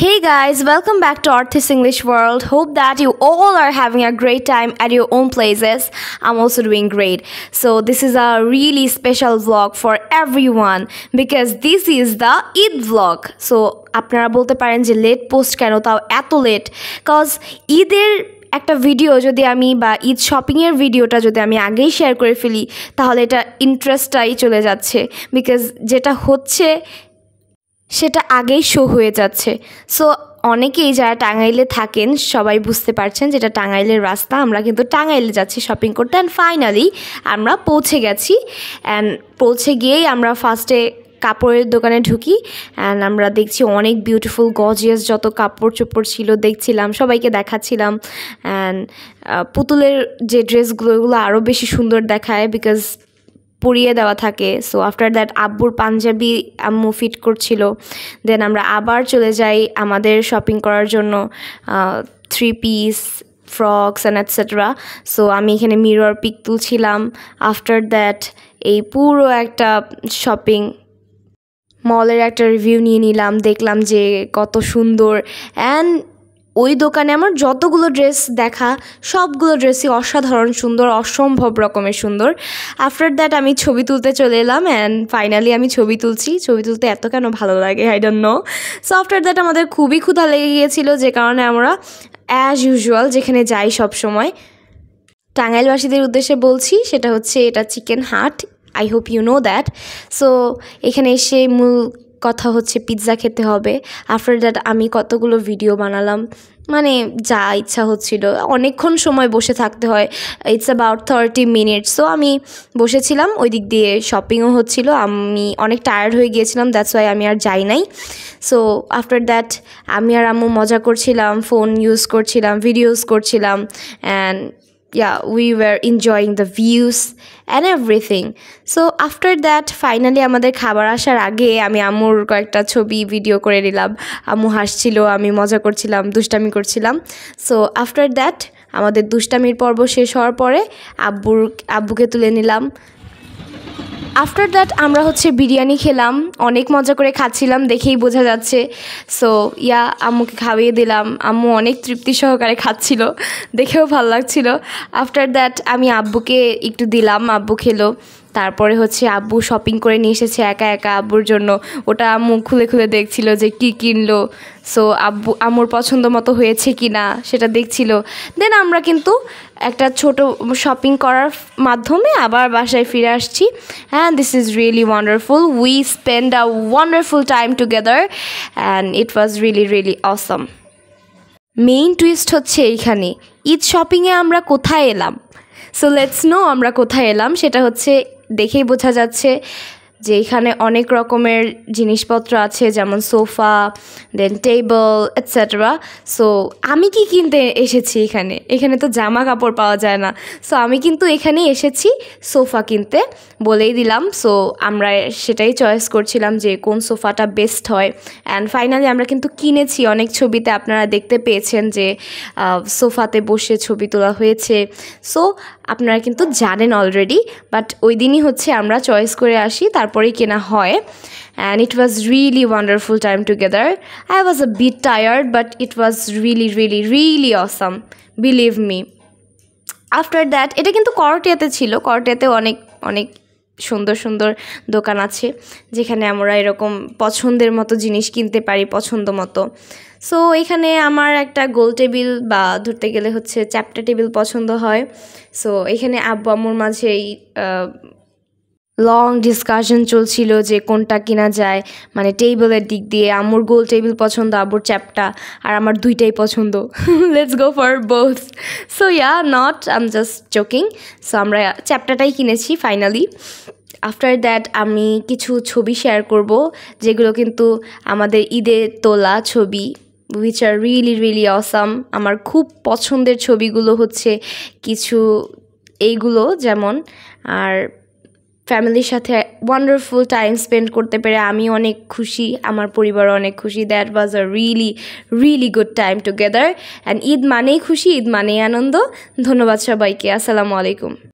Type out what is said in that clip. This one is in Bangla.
Hey guys, welcome back to Artist English World. Hope that you all are having a great time at your own places. I'm also doing great. So this is a really special vlog for everyone because this is the Eid vlog. So আপনারা বলতে পারেন যে লেট পোস্ট কেন তাও এত লেট কজ ঈদের একটা ভিডিও যদি আমি বা ঈদ শপিংয়ের ভিডিওটা যদি আমি আগেই শেয়ার করে ফেলি তাহলে এটা ইন্টারেস্টটাই চলে যাচ্ছে বিকজ যেটা হচ্ছে সেটা আগেই শো হয়ে যাচ্ছে। সো অনেকেই যারা টাঙ্গাইলে থাকেন সবাই বুঝতে পারছেন যেটা টাঙ্গাইলের রাস্তা। আমরা কিন্তু টাঙ্গাইলে যাচ্ছি শপিং করতে অ্যান্ড ফাইনালি আমরা পৌঁছে গেছি। অ্যান্ড পৌঁছে গিয়েই আমরা ফার্স্টে কাপড়ের দোকানে ঢুকি অ্যান্ড আমরা দেখছি অনেক বিউটিফুল গর্জিয়াস যত কাপড় চোপড় ছিল দেখছিলাম, সবাইকে দেখাচ্ছিলাম। অ্যান্ড পুতুলের যে ড্রেসগুলো এগুলো আরও বেশি সুন্দর দেখায় বিকজ পরিয়ে দেওয়া থাকে। সো আফটার দ্যাট আব্বুর পাঞ্জাবি আম্মু ফিট করছিল। দেন আমরা আবার চলে যাই আমাদের শপিং করার জন্য 3 piece frocks and etcetera. So আমি এখানে মিরর পিক তুলছিলাম। আফটার দ্যাট এই পুরো একটা শপিং মলের একটা রিভিউ নিয়ে নিলাম, দেখলাম যে কত সুন্দর। অ্যান্ড ওই দোকানে আমার যতগুলো ড্রেস দেখা সবগুলো ড্রেসই অসাধারণ সুন্দর, অসম্ভব রকমের সুন্দর। আফটার দ্যাট আমি ছবি তুলতে চলে এলাম অ্যান্ড ফাইনালি আমি ছবি তুলছি। ছবি তুলতে এত কেন ভালো লাগে I don't know. So after that আমাদের খুবই ক্ষুধা লেগে গিয়েছিল যে কারণে আমরা অ্যাজ ইউজুয়াল যেখানে যাই সব সময় টাঙ্গাইলবাসীদের উদ্দেশ্যে বলছি সেটা হচ্ছে এটা চিকেন হাট। I hope you know that. So এখানে এসে মূল কথা হচ্ছে পিৎজা খেতে হবে। আফটার দ্যাট আমি কতগুলো ভিডিও বানালাম, মানে যা ইচ্ছা হচ্ছিল। অনেকক্ষণ সময় বসে থাকতে হয়, ইটস অ্যাবাউট 30 মিনিটস। সো আমি বসেছিলাম, ওই দিক দিয়ে শপিংও হচ্ছিল। আমি অনেক টায়ার্ড হয়ে গিয়েছিলাম, দ্যাটস ওয়াই আমি আর যাই নাই। সো আফটার দ্যাট আমি আর আম্মু মজা করছিলাম, ফোন ইউজ করছিলাম, ভিডিওস করছিলাম and yeah, we were enjoying the views and everything. So after that finally আমাদের খাবার আসার আগে আমি আম্মুর কয়েকটা ছবি ভিডিও করে নিলাম। আম্মু হাসছিল, আমি মজা করছিলাম, দুষ্টামি করছিলাম। সো আফটার দ্যাট আমাদের দুষ্টামির পর্ব শেষ হওয়ার পরে আব্বুকে তুলে নিলাম। আফটার দ্যাট আমরা হচ্ছে বিরিয়ানি খেলাম, অনেক মজা করে খাচ্ছিলাম, দেখেই বোঝা যাচ্ছে। সো আম্মুকে খাইয়ে দিলাম, আম্মু অনেক তৃপ্তি সহকারে খাচ্ছিল, দেখেও ভালো লাগছিল। আফটার দ্যাট আমি আব্বুকে একটু দিলাম, আব্বু খেলো। তারপরে হচ্ছে আব্বু শপিং করে নিয়ে এসেছে একা একা আব্বুর জন্য, ওটা আম্মু খুলে খুলে দেখছিল যে কী কিনলো। সো আম্মুর পছন্দ মতো হয়েছে কি না সেটা দেখছিল। দেন আমরা কিন্তু একটা ছোট শপিং করার মাধ্যমে আবার বাসায় ফিরে আসছি। And this is really wonderful. We spend a wonderful time together and it was really really Assam. Main twist হচ্ছে এইখানে, ঈদ শপিংয়ে আমরা কোথায় এলাম। সো লেটস নো আমরা কোথায় এলাম। সেটা হচ্ছে দেখেই বোঝা যাচ্ছে যে এখানে অনেক রকমের জিনিসপত্র আছে, যেমন সোফা, দেন টেবল এটসেট্রা। সো আমি কি কিনতে এসেছি এখানে তো জামা কাপড় পাওয়া যায় না। সো আমি কিন্তু এখানে এসেছি সোফা কিনতে, বলেই দিলাম। সো আমরা সেটাই চয়েস করছিলাম যে কোন সোফাটা বেস্ট হয়। অ্যান্ড ফাইনালি আমরা কিন্তু কিনেছি। অনেক ছবিতে আপনারা দেখতে পেয়েছেন যে সোফাতে বসে ছবি তোলা হয়েছে। সো আপনারা কিন্তু জানেন অলরেডি, বাট ওই দিনই হচ্ছে আমরা চয়েস করে আসি, তারপরেই কেনা হয়। And it was really wonderful time together. I was a bit tired but it was really really really awesome, believe me. After that এটা কিন্তু করটিয়াতে ছিল। করটিয়াতে অনেক অনেক সুন্দর সুন্দর দোকান আছে যেখানে আমরা এরকম পছন্দের মতো জিনিস কিনতে পারি পছন্দ মতো। সো এখানে আমার একটা গোল টেবিল বা ধরতে গেলে হচ্ছে চ্যাপ্টা টেবিল পছন্দ হয়। সো এখানে আব্বু আম্মুর মাঝেই লং ডিসকাশন চলছিল যে কোনটা কিনা যায়, মানে টেবিলের দিক দিয়ে। আম্মুর গোল টেবিল পছন্দ, আব্বুর চ্যাপ্টা, আর আমার দুইটাই পছন্দ। Let's go for both. So not I am just joking. So আমরা চ্যাপ্টাটাই কিনেছি ফাইনালি। আফটার দ্যাট আমি কিছু ছবি শেয়ার করব যেগুলো কিন্তু আমাদের ঈদের তোলা ছবি, which are really really awesome. আমার খুব পছন্দের ছবিগুলো হচ্ছে কিছু এইগুলো, যেমন আর ফ্যামিলির সাথে ওয়ান্ডারফুল টাইম স্পেন্ড করতে পেরে আমি অনেক খুশি, আমার পরিবারও অনেক খুশি। That was a really really good time together. And Eid মানেই খুশি, ঈদ মানেই আনন্দ। ধন্যবাদ সবাইকে। আসসালামু আলাইকুম।